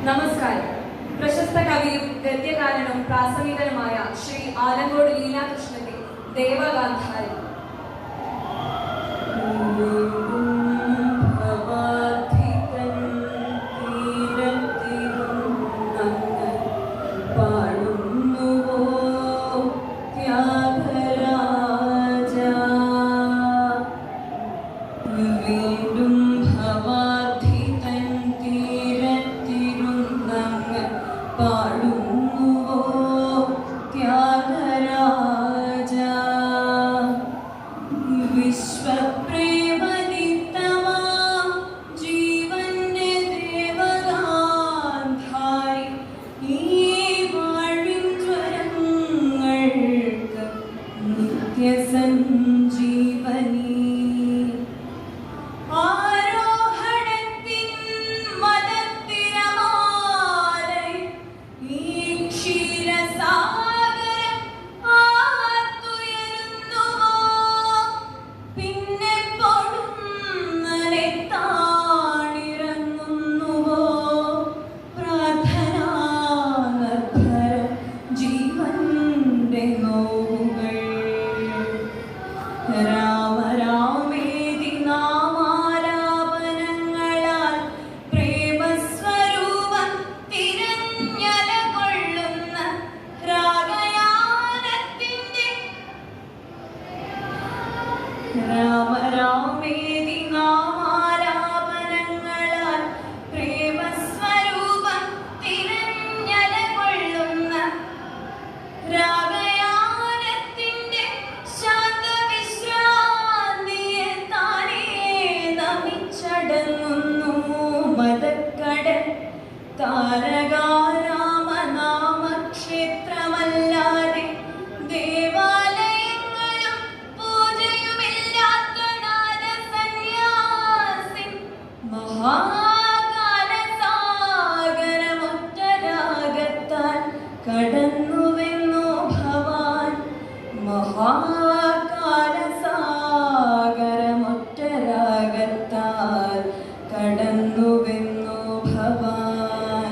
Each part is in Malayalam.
നമസ്കാരം. പ്രശസ്ത കവിയും ഗദ്യകാരനും പ്രാസംഗികനുമായ ശ്രീ ആലങ്കോട് ലീലാകൃഷ്ണന്റെ ദേവഗാന്ധാരി. താരകാരാമനാമക്ഷേത്രമല്ലാതെ ദേവാലയങ്ങളും പൂജയുമില്ലാത്ത നാരസന്യാസിൻ മഹാകാലസാഗരമൊറ്റരാഗത്താൽ കടന്നുവെന്നോ ഭവാൻ. മഹാകാലസാഗരമൊറ്റരാഗത്താൽ കടന്നുവെന്നോ ഭവാൻ.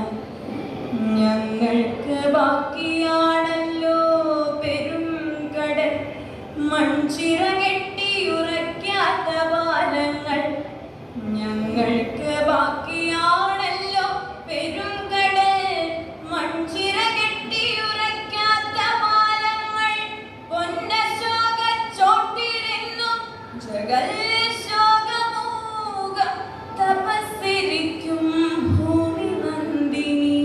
ഞങ്ങൾക്ക് ബാക്കിയാണല്ലോ പെരുംകടൽ, മൺചിറകെട്ടിയുറയ്ക്കാത്ത പാലങ്ങൾ. ഞങ്ങൾക്ക് ബാക്കിയാണല്ലോ പെരുംകടൽ, മൺചിറകെട്ടിയുറയ്ക്കാത്ത പാലങ്ങൾ. പൊന്നശോകച്ചോട്ടിലെന്നും ജഗൽ ശോകമൂകം തപസ്സിരിക്കും ഭൂമി നന്ദിനി.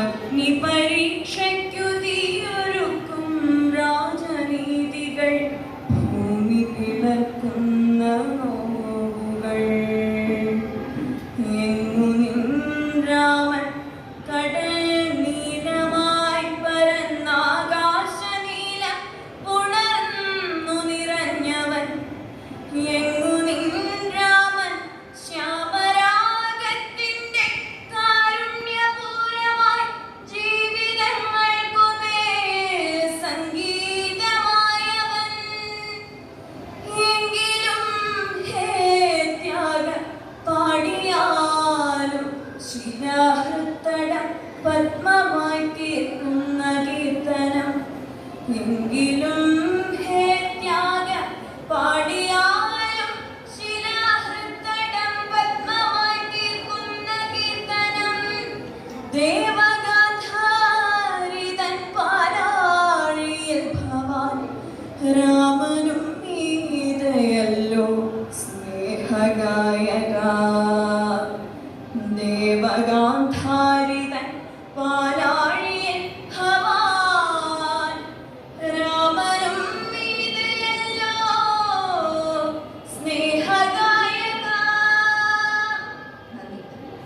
അഗ്നിപരീക്ഷയ്ക്കു തീയൊരുക്കും രാജനീതികൾ, ഭൂമി പിളർക്കുന്ന നോവുകൾ. എങ്ങു നിൻ രാമൻ കടൽ നീലമായി പരന്നാകാശനീല ഉണർന്നു നിറഞ്ഞവൻ. എങ്ങു നിൻ രാമൻ ശ്യാമരാഗത്തിന്റെ കാരുണ്യപൂരമായി ജീവിതങ്ങൾക്കുമേൽ സംഗീതമായവൻ. എങ്കിലും ഹേ ത്യാഗ പാടിയാലും ശിലാഹൃത്തടം പത്മമായി തീർക്കുന്ന കീർത്തനം. എങ്കിലും ഹേ ത്യാഗ പാടിയാലും ശിലാഹൃത്തടം പത്മമായി തീർക്കുന്ന കീർത്തനം. ദേവഗാന്ധാരിതൻ പാലാഴിയിൽ ഭവാൻ രാമനും നീതയല്ലോ സ്നേഹഗായക. ദേവഗാന്ധാരി